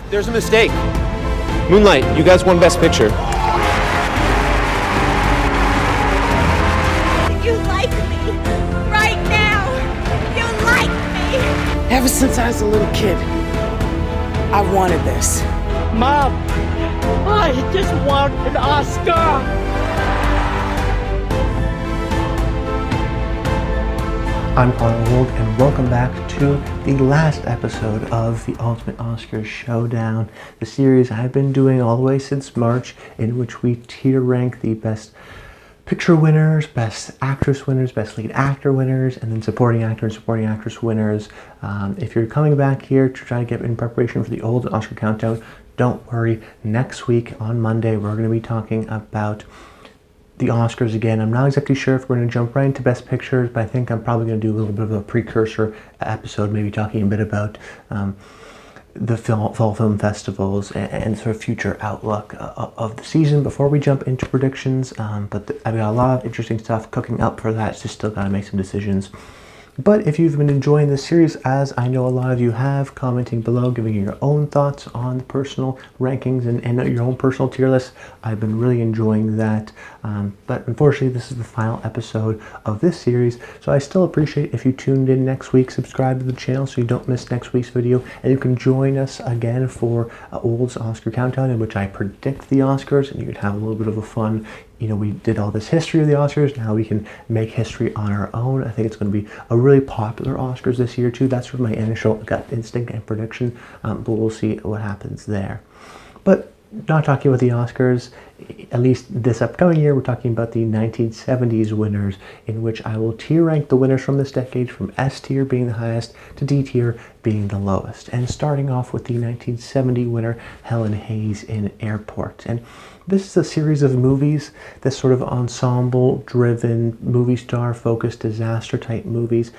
There's a mistake. Moonlight, you guys won Best Picture. You like me. Right now. You like me. Ever since I was a little kid, I wanted this. Mom, I just want an Oscar. I'm Arnold, and welcome back to the last episode of the Ultimate Oscars Showdown, the series I've been doing all the way since March, in which we tier rank the Best Picture winners, Best Actress winners, Best Lead Actor winners, and then Supporting Actor and Supporting Actress winners. If you're coming back here to try to get in preparation for the old Oscar countdown, don't worry. Next week on Monday, we're going to be talking about the Oscars again. I'm not exactly sure if we're going to jump right into Best Pictures, but I think I'm probably going to do a little bit of a precursor episode, maybe talking a bit about the fall film festivals and sort of future outlook of the season before we jump into predictions. But I've got a lot of interesting stuff cooking up for that. Just still got to make some decisions. But if you've been enjoying this series, as I know a lot of you have, commenting below, giving your own thoughts on the personal rankings and your own personal tier list, I've been really enjoying that. But unfortunately, this is the final episode of this series, so I still appreciate if you tuned in next week, subscribe to the channel so you don't miss next week's video, and you can join us again for Old's Oscar Countdown, in which I predict the Oscars, and you can have a little bit of a fun. You know, we did all this history of the Oscars, now we can make history on our own. I think it's going to be a really popular Oscars this year too. That's sort of my initial gut instinct and prediction, but we'll see what happens there. But not talking about the Oscars, at least this upcoming year, we're talking about the 1970s winners, in which I will tier rank the winners from this decade, from S tier being the highest to D tier being the lowest. And starting off with the 1970 winner, Helen Hayes in Airport. And this is a series of movies, this sort of ensemble-driven, movie star-focused, disaster-type movies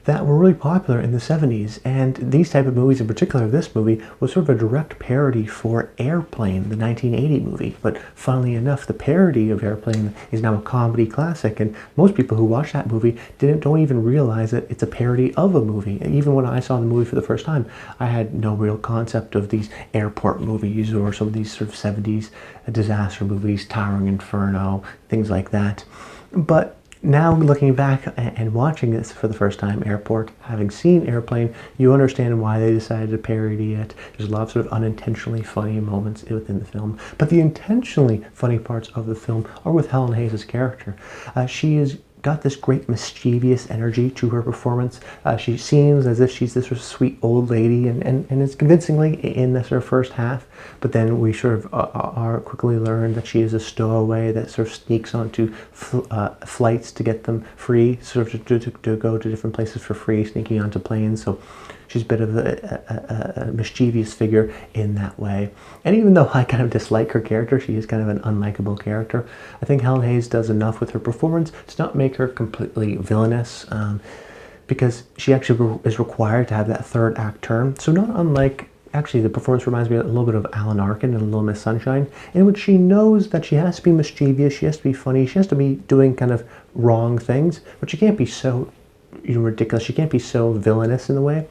that were really popular in the 70s. And these type of movies, in particular this movie, was sort of a direct parody for Airplane, the 1980 movie. But funnily enough, the parody of Airplane is now a comedy classic, and most people who watch that movie don't even realize that it's a parody of a movie. And even when I saw the movie for the first time, I had no real concept of these airport movies or some of these sort of 70s disaster movies, Towering Inferno, things like that. But now looking back and watching this for the first time, Airport, having seen Airplane, you understand why they decided to parody it. There's a lot of sort of unintentionally funny moments within the film, but the intentionally funny parts of the film are with Helen Hayes' character. She is got this great mischievous energy to her performance. She seems as if she's this sort of sweet old lady, and it's convincingly in the sort of first half, but then we sort of are quickly learn that she is a stowaway that sort of sneaks onto flights to get them free, sort of to go to different places for free, sneaking onto planes. So she's a bit of a mischievous figure in that way. And even though I kind of dislike her character, she is kind of an unlikable character, I think Helen Hayes does enough with her performance to not make her completely villainous, because she actually is required to have that third act turn. So not unlike, actually the performance reminds me a little bit of Alan Arkin in Little Miss Sunshine, in which she knows that she has to be mischievous, she has to be funny, she has to be doing kind of wrong things, but she can't be so ridiculous, she can't be so villainous in the way.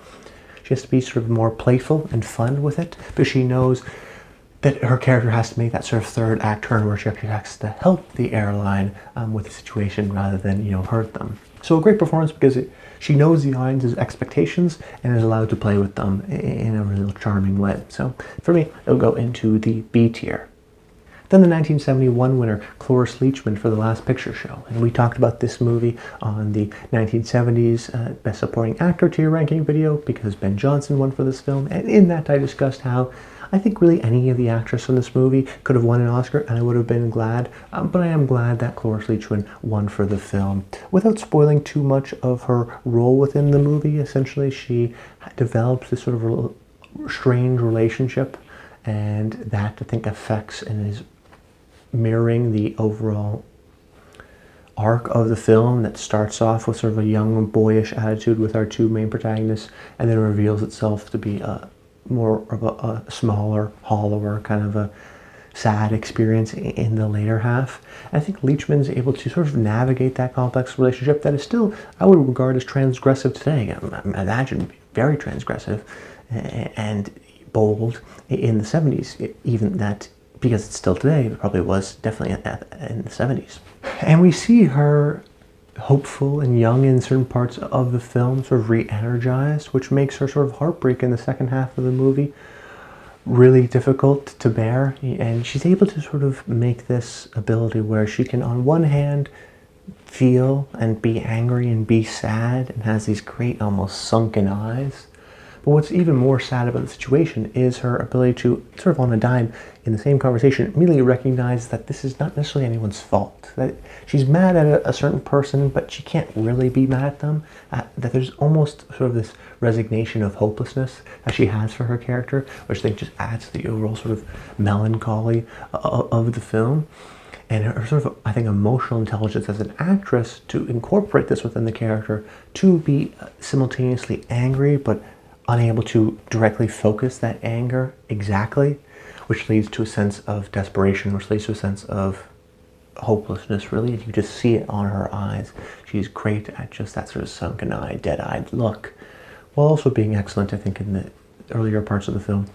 She has to be sort of more playful and fun with it, but she knows that her character has to make that sort of third act turn where she actually has to help the airline with the situation rather than, hurt them. So a great performance because she knows the audience's expectations and is allowed to play with them in a real charming way. So for me, it'll go into the B tier. Then the 1971 winner, Cloris Leachman, for The Last Picture Show. And we talked about this movie on the 1970s Best Supporting Actor tier ranking video because Ben Johnson won for this film. And in that I discussed how I think really any of the actors in this movie could have won an Oscar and I would have been glad. But I am glad that Cloris Leachman won for the film. Without spoiling too much of her role within the movie, essentially she develops this sort of strange relationship, and that I think affects and is mirroring the overall arc of the film that starts off with sort of a young boyish attitude with our two main protagonists and then reveals itself to be more of a smaller, hollower, kind of a sad experience in the later half. I think Leachman's able to sort of navigate that complex relationship that is still, I would regard as transgressive today. I imagine very transgressive, and bold in the 70s, even that, because it's still today, it probably was definitely in the 70s. And we see her hopeful and young in certain parts of the film, sort of re-energized, which makes her sort of heartbreak in the second half of the movie really difficult to bear. And she's able to sort of make this ability where she can, on one hand, feel and be angry and be sad, and has these great, almost sunken eyes. But what's even more sad about the situation is her ability to, sort of on a dime, in the same conversation, immediately recognize that this is not necessarily anyone's fault. That she's mad at a certain person, but she can't really be mad at them. That there's almost sort of this resignation of hopelessness that she has for her character, which I think just adds to the overall sort of melancholy of the film. And her sort of, I think, emotional intelligence as an actress to incorporate this within the character, to be simultaneously angry, but unable to directly focus that anger exactly, which leads to a sense of desperation, which leads to a sense of hopelessness, really. You just see it on her eyes. She's great at just that sort of sunken eye, dead-eyed look, while also being excellent, I think, in the earlier parts of the film,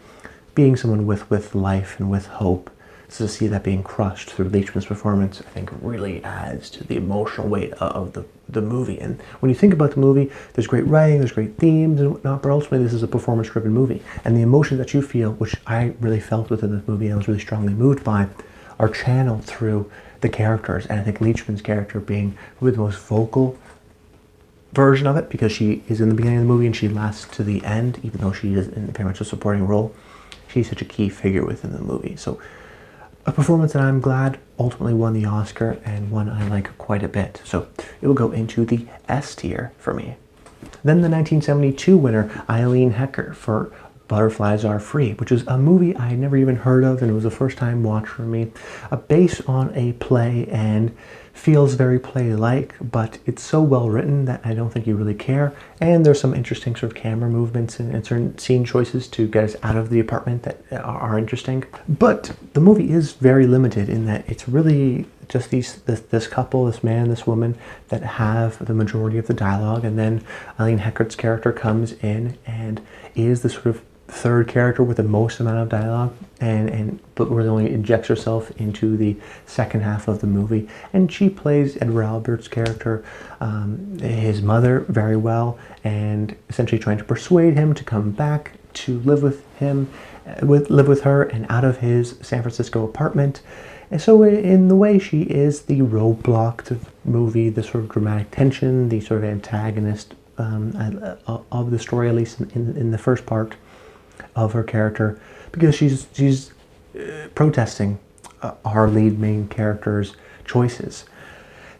being someone with life and with hope. So to see that being crushed through Leachman's performance, I think, really adds to the emotional weight of the movie. And when you think about the movie, there's great writing, there's great themes and whatnot, but ultimately this is a performance-driven movie. And the emotions that you feel, which I really felt within this movie and I was really strongly moved by, are channeled through the characters. And I think Leachman's character being probably the most vocal version of it, because she is in the beginning of the movie and she lasts to the end, even though she is in very much a supporting role. She's such a key figure within the movie. So a performance that I'm glad ultimately won the Oscar, and one I like quite a bit. So it will go into the S tier for me. Then the 1972 winner, Eileen Hecker, for Butterflies Are Free, which is a movie I had never even heard of, and it was a first-time watch for me. Based on a play, and feels very play-like, but it's so well written that I don't think you really care. And there's some interesting sort of camera movements and certain scene choices to get us out of the apartment that are interesting. But the movie is very limited in that it's really just this couple, this man, this woman, that have the majority of the dialogue, and then Eileen Heckert's character comes in and is the sort of third character with the most amount of dialogue, but really only injects herself into the second half of the movie. And she plays Edward Albert's character, his mother, very well, and essentially trying to persuade him to come back to live with her and out of his San Francisco apartment. And so in the way, she is the roadblock to the movie, the sort of dramatic tension, the sort of antagonist of the story, at least in the first part of her character, because she's protesting our lead main character's choices.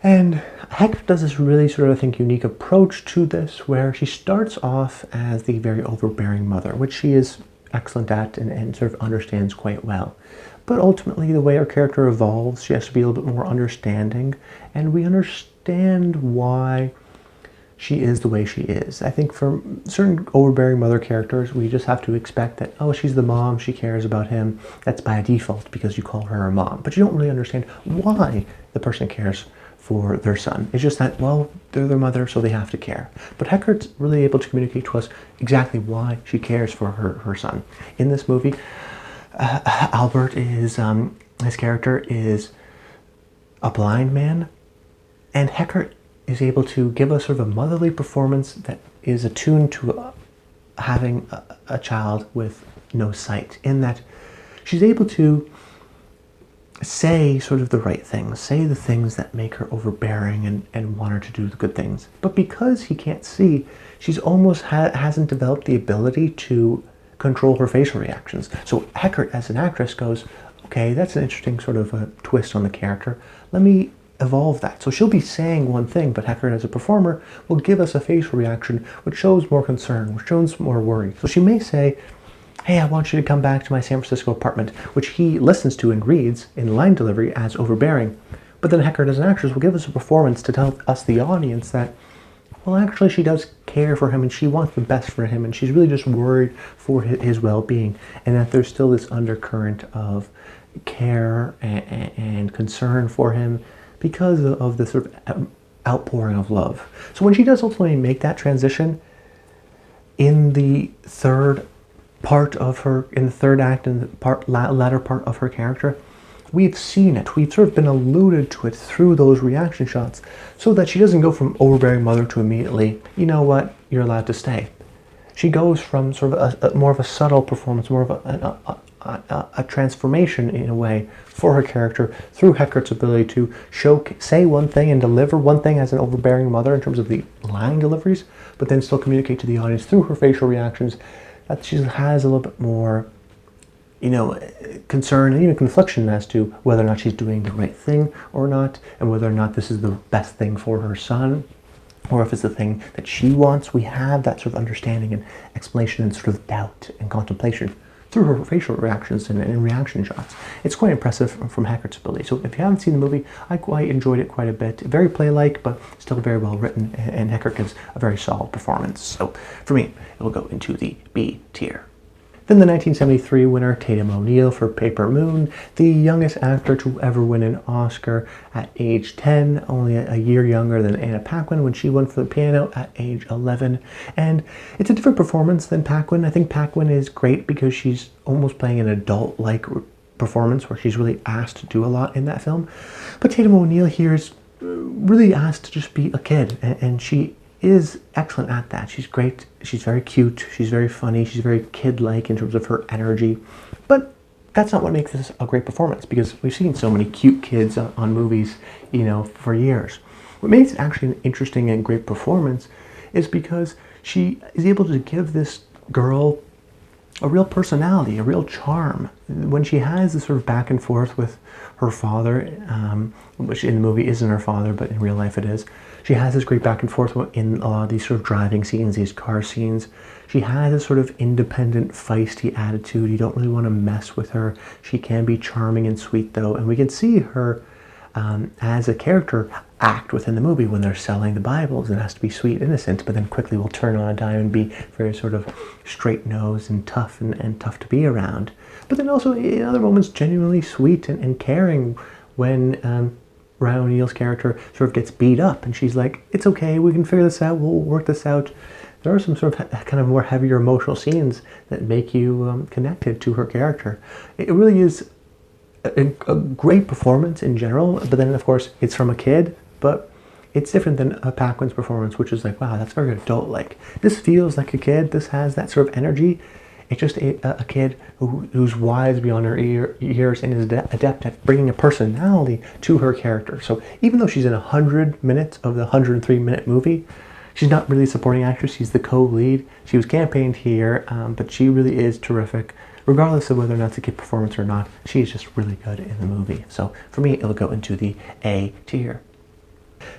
And Heck does this really sort of, I think, unique approach to this, where she starts off as the very overbearing mother, which she is excellent at and sort of understands quite well. But ultimately, the way her character evolves, she has to be a little bit more understanding, and we understand why she is the way she is. I think for certain overbearing mother characters, we just have to expect that, oh, she's the mom, she cares about him. That's by default because you call her a mom. But you don't really understand why the person cares for their son. It's just that, well, they're their mother, so they have to care. But Heckert's really able to communicate to us exactly why she cares for her son. In this movie, Albert is, his character is a blind man, and Heckert is able to give us sort of a motherly performance that is attuned to having a child with no sight, in that she's able to say sort of the right things, say the things that make her overbearing and want her to do the good things. But because he can't see, she's almost hasn't developed the ability to control her facial reactions. So Heckert, as an actress, goes, okay, that's an interesting sort of a twist on the character. Let me evolve that. So she'll be saying one thing, but Heckert, as a performer, will give us a facial reaction which shows more concern, which shows more worry. So she may say, hey, I want you to come back to my San Francisco apartment, which he listens to and reads in line delivery as overbearing. But then Heckert, as an actress, will give us a performance to tell us, the audience, that, well, actually she does care for him and she wants the best for him, and she's really just worried for his well-being, and that there's still this undercurrent of care and concern for him because of the sort of outpouring of love. So when she does ultimately make that transition in the third part of her, in the third act and the latter part of her character, we've seen it. We've sort of been alluded to it through those reaction shots, so that she doesn't go from overbearing mother to immediately, you know what, you're allowed to stay. She goes from sort of a more of a subtle performance, more of a transformation in a way for her character through Heckert's ability to say one thing and deliver one thing as an overbearing mother in terms of the line deliveries, but then still communicate to the audience through her facial reactions that she has a little bit more, concern and even confliction as to whether or not she's doing the right thing or not, and whether or not this is the best thing for her son, or if it's the thing that she wants. We have that sort of understanding and explanation and sort of doubt and contemplation through her facial reactions and reaction shots. It's quite impressive from Heckert's ability. So if you haven't seen the movie, I quite enjoyed it quite a bit. Very play-like, but still very well written, and Heckert gives a very solid performance. So for me, it will go into the B tier. Then the 1973 winner, Tatum O'Neal for Paper Moon, the youngest actor to ever win an Oscar at age 10, only a year younger than Anna Paquin when she won for The Piano at age 11. And it's a different performance than Paquin. I think Paquin is great because she's almost playing an adult-like performance where she's really asked to do a lot in that film. But Tatum O'Neal here is really asked to just be a kid, and she is excellent at that. She's great. She's very cute. She's very funny. She's very kid-like in terms of her energy. But that's not what makes this a great performance, because we've seen so many cute kids on movies, for years. What makes it actually an interesting and great performance is because she is able to give this girl a real personality, a real charm. When she has this sort of back and forth with her father, which in the movie isn't her father, but in real life it is, she has this great back and forth in a lot of these sort of driving scenes, these car scenes. She has this sort of independent, feisty attitude. You don't really want to mess with her. She can be charming and sweet, though, and we can see her as a character act within the movie when they're selling the Bibles, and has to be sweet, innocent, but then quickly will turn on a dime and be very sort of straight-nosed and tough and tough to be around. But then also in other moments genuinely sweet and caring when Ryan O'Neal's character sort of gets beat up and she's like, it's okay, we can figure this out, we'll work this out. There are some sort of kind of more heavier emotional scenes that make you connected to her character. It really is a great performance in general, but then of course it's from a kid, but it's different than a Paquin's performance, which is like, wow, that's very adult-like. This feels like a kid. This has that sort of energy. It's just a kid who's wise beyond her years and is adept at bringing a personality to her character. So even though she's in 100 minutes of the 103-minute movie, she's not really a supporting actress. She's the co-lead. She was campaigned here, but she really is terrific. Regardless of whether or not it's a kid performance or not, she's just really good in the movie. So for me, it'll go into the A tier.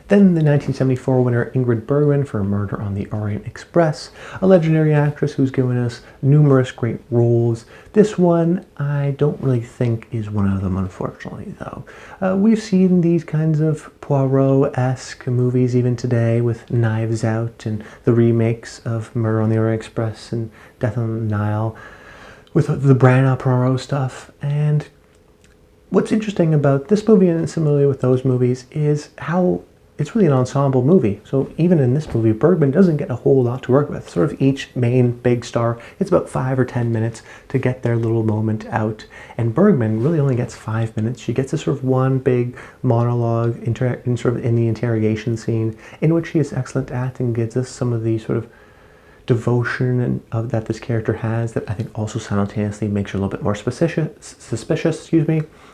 Then the 1974 winner Ingrid Bergman for Murder on the Orient Express, a legendary actress who's given us numerous great roles. This one I don't really think is one of them, unfortunately, though. We've seen these kinds of Poirot-esque movies even today with Knives Out and the remakes of Murder on the Orient Express and Death on the Nile with the Branagh Poirot stuff. And what's interesting about this movie, and similarly with those movies, is how it's really an ensemble movie. So even in this movie, Bergman doesn't get a whole lot to work with. Sort of each main big star, it's about 5 or 10 minutes to get their little moment out. And Bergman really only gets 5 minutes. She gets a sort of one big monologue in the interrogation scene, in which she is excellent at and gives us some of the sort of devotion that this character has, that I think also simultaneously makes her a little bit more suspicious,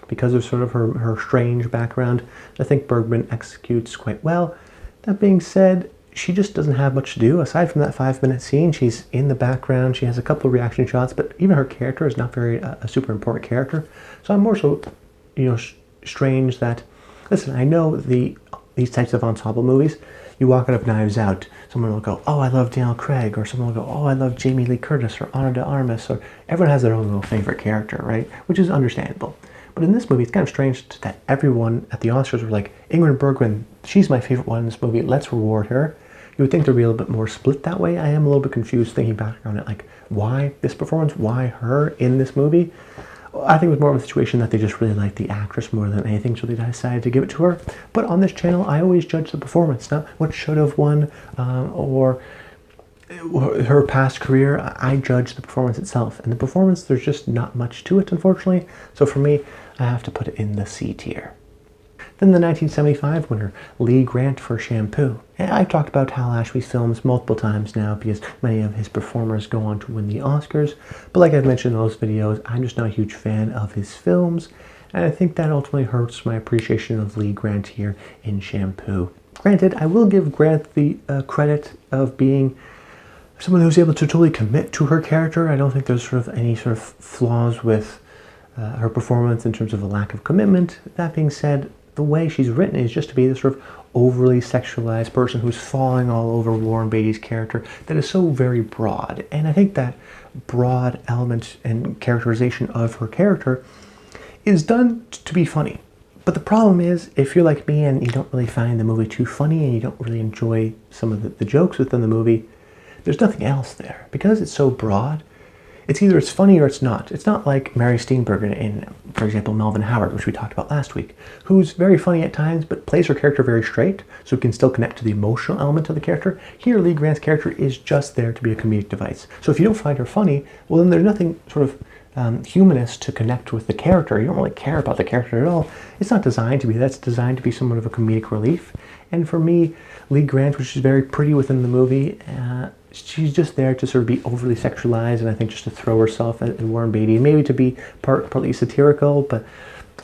because of sort of her strange background. I think Bergman executes quite well. That being said, she just doesn't have much to do aside from that 5-minute scene. She's in the background. She has a couple of reaction shots, but even her character is not very a super important character. So I'm more so, strange that, listen, I know these types of ensemble movies, you walk out of Knives Out, someone will go, oh, I love Daniel Craig, or someone will go, oh, I love Jamie Lee Curtis, or Ana de Armas, or everyone has their own little favorite character, right? Which is understandable. But in this movie, it's kind of strange that everyone at the Oscars were like, Ingrid Bergman, she's my favorite one in this movie, let's reward her. You would think there'd be a little bit more split that way. I am a little bit confused thinking back on it, like, why this performance? Why her in this movie? I think it was more of a situation that they just really liked the actress more than anything, so they decided to give it to her. But on this channel, I always judge the performance, not what should have won, or her past career, I judge the performance itself. And the performance, there's just not much to it, unfortunately. So for me, I have to put it in the C tier. Then the 1975 winner, Lee Grant for Shampoo. And I've talked about Hal Ashby's films multiple times now because many of his performers go on to win the Oscars. But like I've mentioned in those videos, I'm just not a huge fan of his films. And I think that ultimately hurts my appreciation of Lee Grant here in Shampoo. Granted, I will give Grant the credit of being someone who's able to totally commit to her character. I don't think there's sort of any sort of flaws with her performance in terms of a lack of commitment. That being said, the way she's written is just to be this sort of overly sexualized person who's falling all over Warren Beatty's character that is so very broad. And I think that broad element and characterization of her character is done to be funny. But the problem is, if you're like me and you don't really find the movie too funny and you don't really enjoy some of the jokes within the movie, there's nothing else there. Because it's so broad, it's either it's funny or it's not. It's not like Mary Steenburgen in, for example, Melvin Howard, which we talked about last week, who's very funny at times, but plays her character very straight, so we can still connect to the emotional element of the character. Here, Lee Grant's character is just there to be a comedic device. So if you don't find her funny, well then there's nothing sort of humanist to connect with the character. You don't really care about the character at all. It's not designed to be that. It's designed to be somewhat of a comedic relief. And for me, Lee Grant, which is very pretty within the movie, she's just there to sort of be overly sexualized, and I think just to throw herself at Warren Beatty, maybe to be partly satirical, but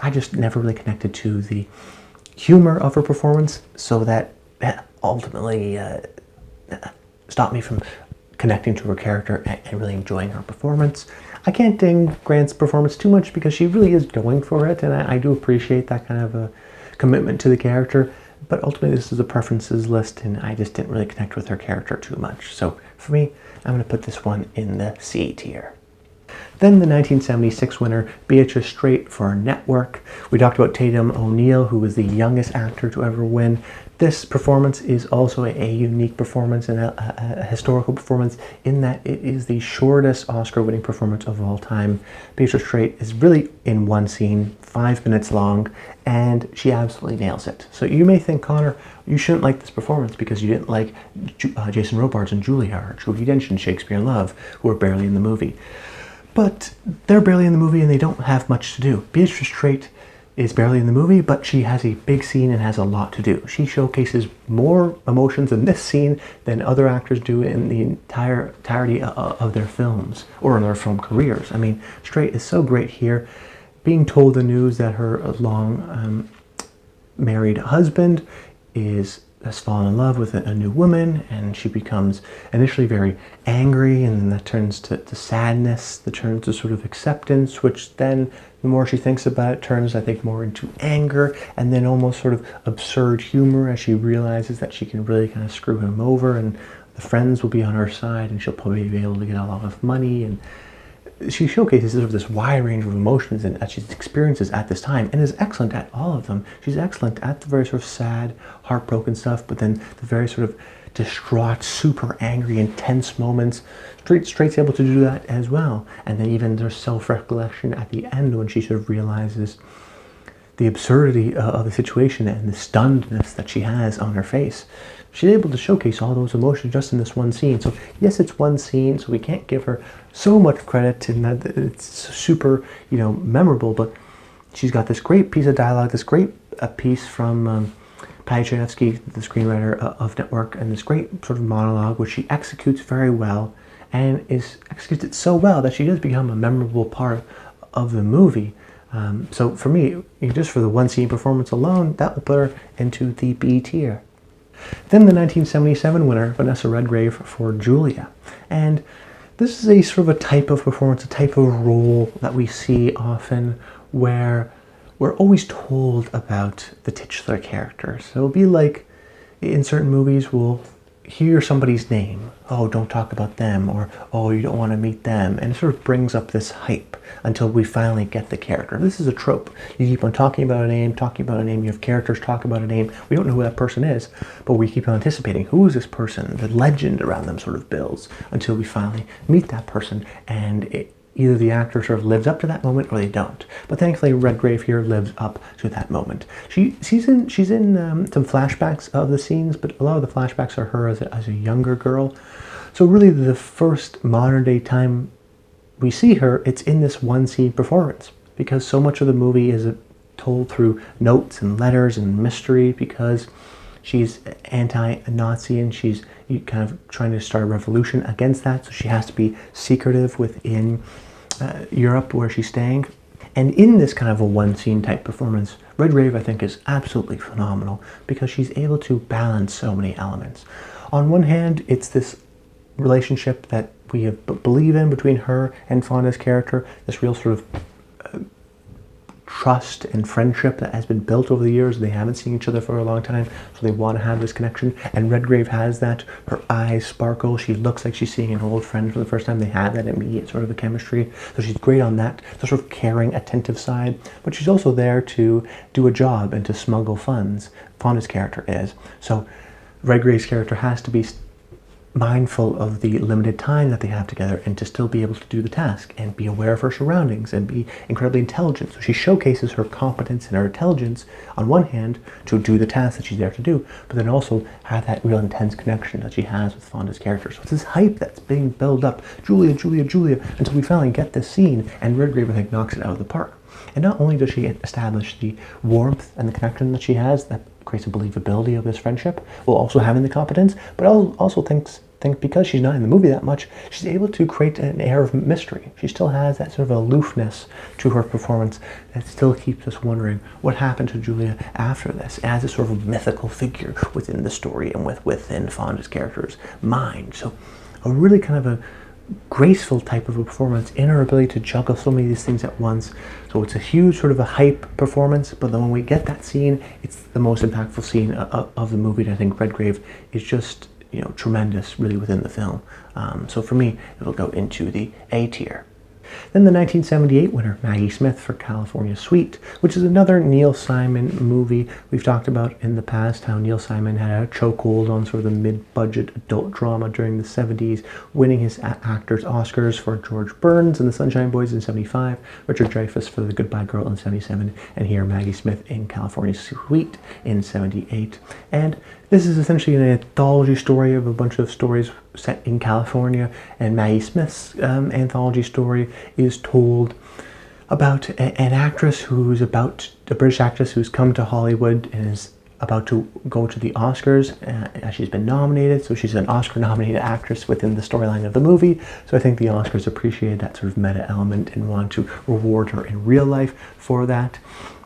I just never really connected to the humor of her performance, so that ultimately stopped me from connecting to her character and really enjoying her performance. I can't ding Grant's performance too much because she really is going for it, and I do appreciate that kind of a commitment to the character. But ultimately, this is a preferences list, and I just didn't really connect with her character too much. So for me, I'm going to put this one in the C tier. Then the 1976 winner, Beatrice Straight for Network. We talked about Tatum O'Neal, who was the youngest actor to ever win. This performance is also a unique performance and a historical performance in that it is the shortest Oscar-winning performance of all time. Beatrice Straight is really in one scene, 5 minutes long, and she absolutely nails it. So you may think, Connor, you shouldn't like this performance because you didn't like Jason Robards and Julia or Judi Dench in Shakespeare in Love, who are barely in the movie. But they're barely in the movie and they don't have much to do. Beatrice Straight is barely in the movie, but she has a big scene and has a lot to do. She showcases more emotions in this scene than other actors do in the entirety of their films or in their film careers. I mean, Straight is so great here. Being told the news that her long married husband has fallen in love with a new woman, and she becomes initially very angry, and then that turns to sadness, that turns to sort of acceptance, which then the more she thinks about it turns, I think, more into anger, and then almost sort of absurd humor as she realizes that she can really kind of screw him over, and the friends will be on her side, and she'll probably be able to get a lot of money, and she showcases sort of this wide range of emotions and that she experiences at this time, and is excellent at all of them. She's excellent at the very sort of sad, heartbroken stuff, but then the very sort of distraught, super angry, intense moments. Straight's able to do that as well. And then even there's self-recollection at the end when she sort of realizes the absurdity of the situation and the stunnedness that she has on her face. She's able to showcase all those emotions just in this one scene. So yes, it's one scene, so we can't give her so much credit in that it's super, memorable, but she's got this great piece of dialogue, this great piece from Patty Chayefsky, the screenwriter of Network, and this great sort of monologue, which she executes very well, and executes it so well that she does become a memorable part of the movie. So for me, just for the one scene performance alone, that will put her into the B tier. Then the 1977 winner, Vanessa Redgrave for Julia. And this is a sort of a type of performance, a type of role that we see often where we're always told about the titular character. So it'll be like in certain movies we'll hear somebody's name. Oh, don't talk about them, or oh, you don't want to meet them. And it sort of brings up this hype until we finally get the character. This is a trope. You keep on talking about a name, you have characters talk about a name. We don't know who that person is, but we keep on anticipating, who is this person? The legend around them sort of builds until we finally meet that person, and either the actor sort of lives up to that moment or they don't. But thankfully, Redgrave here lives up to that moment. She's in some flashbacks of the scenes, but a lot of the flashbacks are her as a younger girl. So really the first modern day time we see her, it's in this one scene performance, because so much of the movie is told through notes and letters and mystery, because she's anti-Nazi and she's kind of trying to start a revolution against that, so she has to be secretive within Europe where she's staying. And in this kind of a one scene type performance, Redgrave I think is absolutely phenomenal, because she's able to balance so many elements. On one hand, it's this relationship that we believe in between her and Fonda's character, this real sort of trust and friendship that has been built over the years. They haven't seen each other for a long time, so they want to have this connection, and Redgrave has that. Her eyes sparkle, she looks like she's seeing an old friend for the first time. They have that immediate sort of a chemistry, so she's great on that, the sort of caring, attentive side, but she's also there to do a job and to smuggle funds. Fonda's character is. So Redgrave's character has to be mindful of the limited time that they have together, and to still be able to do the task and be aware of her surroundings and be incredibly intelligent. So she showcases her competence and her intelligence on one hand to do the task that she's there to do, but then also have that real intense connection that she has with Fonda's character. So it's this hype that's being built up, Julia, Julia, Julia, until we finally get this scene, and Redgrave I think knocks it out of the park. And not only does she establish the warmth and the connection that she has that creates a believability of this friendship, while also having the competence, but I also think because she's not in the movie that much, she's able to create an air of mystery. She still has that sort of aloofness to her performance that still keeps us wondering what happened to Julia after this, as a sort of mythical figure within the story and within Fonda's character's mind. So a really kind of a graceful type of a performance in her ability to juggle so many of these things at once. So it's a huge sort of a hype performance, but then when we get that scene, it's the most impactful scene of the movie. And I think Redgrave is just, tremendous really within the film. So for me, it'll go into the A tier. Then the 1978 winner, Maggie Smith for California Suite, which is another Neil Simon movie. We've talked about in the past how Neil Simon had a chokehold on sort of the mid-budget adult drama during the 70s, winning his actors Oscars for George Burns in The Sunshine Boys in 75, Richard Dreyfuss for The Goodbye Girl in 77, and here Maggie Smith in California Suite in 78. And this is essentially an anthology story of a bunch of stories set in California, and Maggie Smith's anthology story is told about an actress who's a British actress who's come to Hollywood and is about to go to the Oscars. She's been nominated, so she's an Oscar-nominated actress within the storyline of the movie. So I think the Oscars appreciated that sort of meta element and want to reward her in real life for that.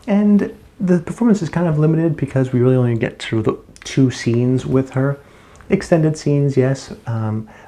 And the performance is kind of limited because we really only get through the 2 scenes with her. Extended scenes, yes,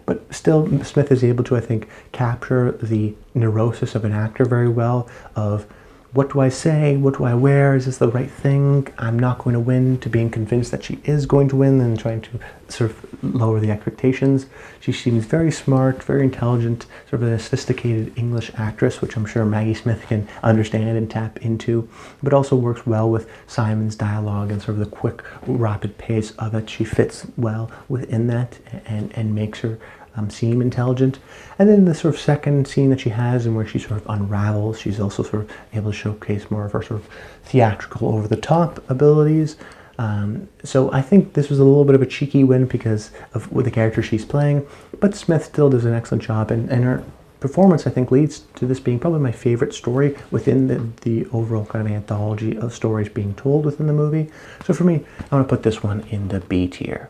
but still Smith is able to, I think, capture the neurosis of an actor very well, of what do I say, what do I wear, is this the right thing, I'm not going to win, to being convinced that she is going to win and trying to sort of lower the expectations. She seems very smart, very intelligent, sort of a sophisticated English actress, which I'm sure Maggie Smith can understand and tap into, but also works well with Simon's dialogue and sort of the quick, rapid pace of it. She fits well within that and makes her seem intelligent. And then the sort of second scene that she has, and where she sort of unravels, she's also sort of able to showcase more of her sort of theatrical, over-the-top abilities. So I think this was a little bit of a cheeky win because of with the character she's playing, but Smith still does an excellent job, and her performance, I think, leads to this being probably my favorite story within the overall kind of anthology of stories being told within the movie. So for me, I'm going to put this one in the B tier.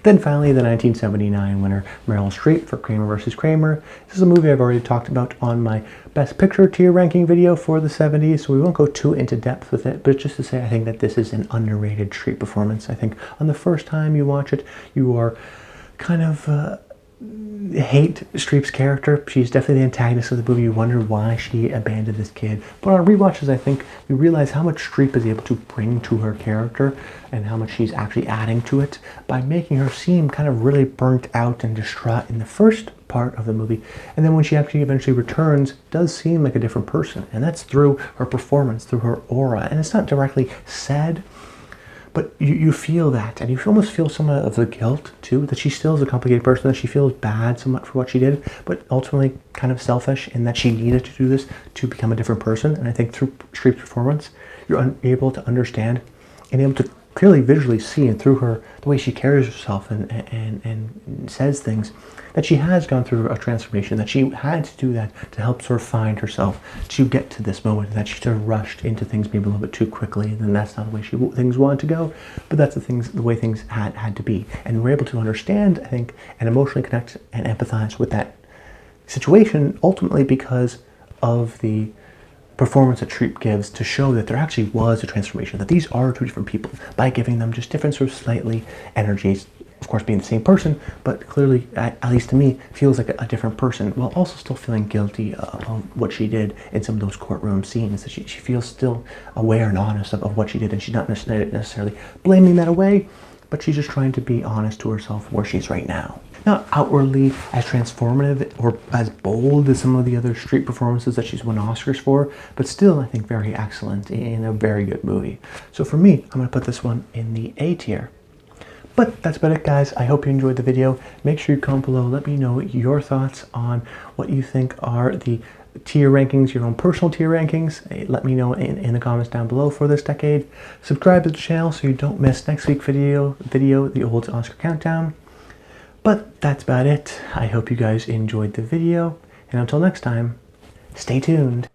Then finally, the 1979 winner, Meryl Streep for Kramer vs. Kramer. This is a movie I've already talked about on my Best Picture tier ranking video for the 70s, so we won't go too into depth with it, but just to say I think that this is an underrated Streep performance. I think on the first time you watch it, you are kind of hate Streep's character. She's definitely the antagonist of the movie. You wonder why she abandoned this kid. But on rewatches, I think you realize how much Streep is able to bring to her character and how much she's actually adding to it by making her seem kind of really burnt out and distraught in the first part of the movie. And then when she actually eventually returns, does seem like a different person. And that's through her performance, through her aura. And it's not directly said, but you feel that, and you almost feel some of the guilt too, that she still is a complicated person, that she feels bad somewhat for what she did, but ultimately kind of selfish in that she needed to do this to become a different person. And I think through Streep's performance, you're able to understand and able to clearly visually see, and through her, the way she carries herself and says things, that she has gone through a transformation, that she had to do that to help sort of find herself, to get to this moment, that she sort of rushed into things maybe a little bit too quickly, and then that's not the way things wanted to go, but that's the way things had to be. And we're able to understand, I think, and emotionally connect and empathize with that situation, ultimately because of the performance that Treep gives to show that there actually was a transformation, that these are two different people, by giving them just different sort of slightly energies, of course being the same person, but clearly, at least to me, feels like a different person, while also still feeling guilty of what she did in some of those courtroom scenes. That she feels still aware and honest of what she did, and she's not necessarily blaming that away, but she's just trying to be honest to herself where she's right now. Not outwardly as transformative or as bold as some of the other street performances that she's won Oscars for, but still, I think, very excellent in a very good movie. So for me, I'm going to put this one in the A tier. But that's about it, guys. I hope you enjoyed the video. Make sure you comment below. Let me know your thoughts on what you think are the tier rankings, your own personal tier rankings. Let me know in the comments down below for this decade. Subscribe to the channel so you don't miss next week's video, the old Oscar countdown. But that's about it. I hope you guys enjoyed the video, and until next time, stay tuned.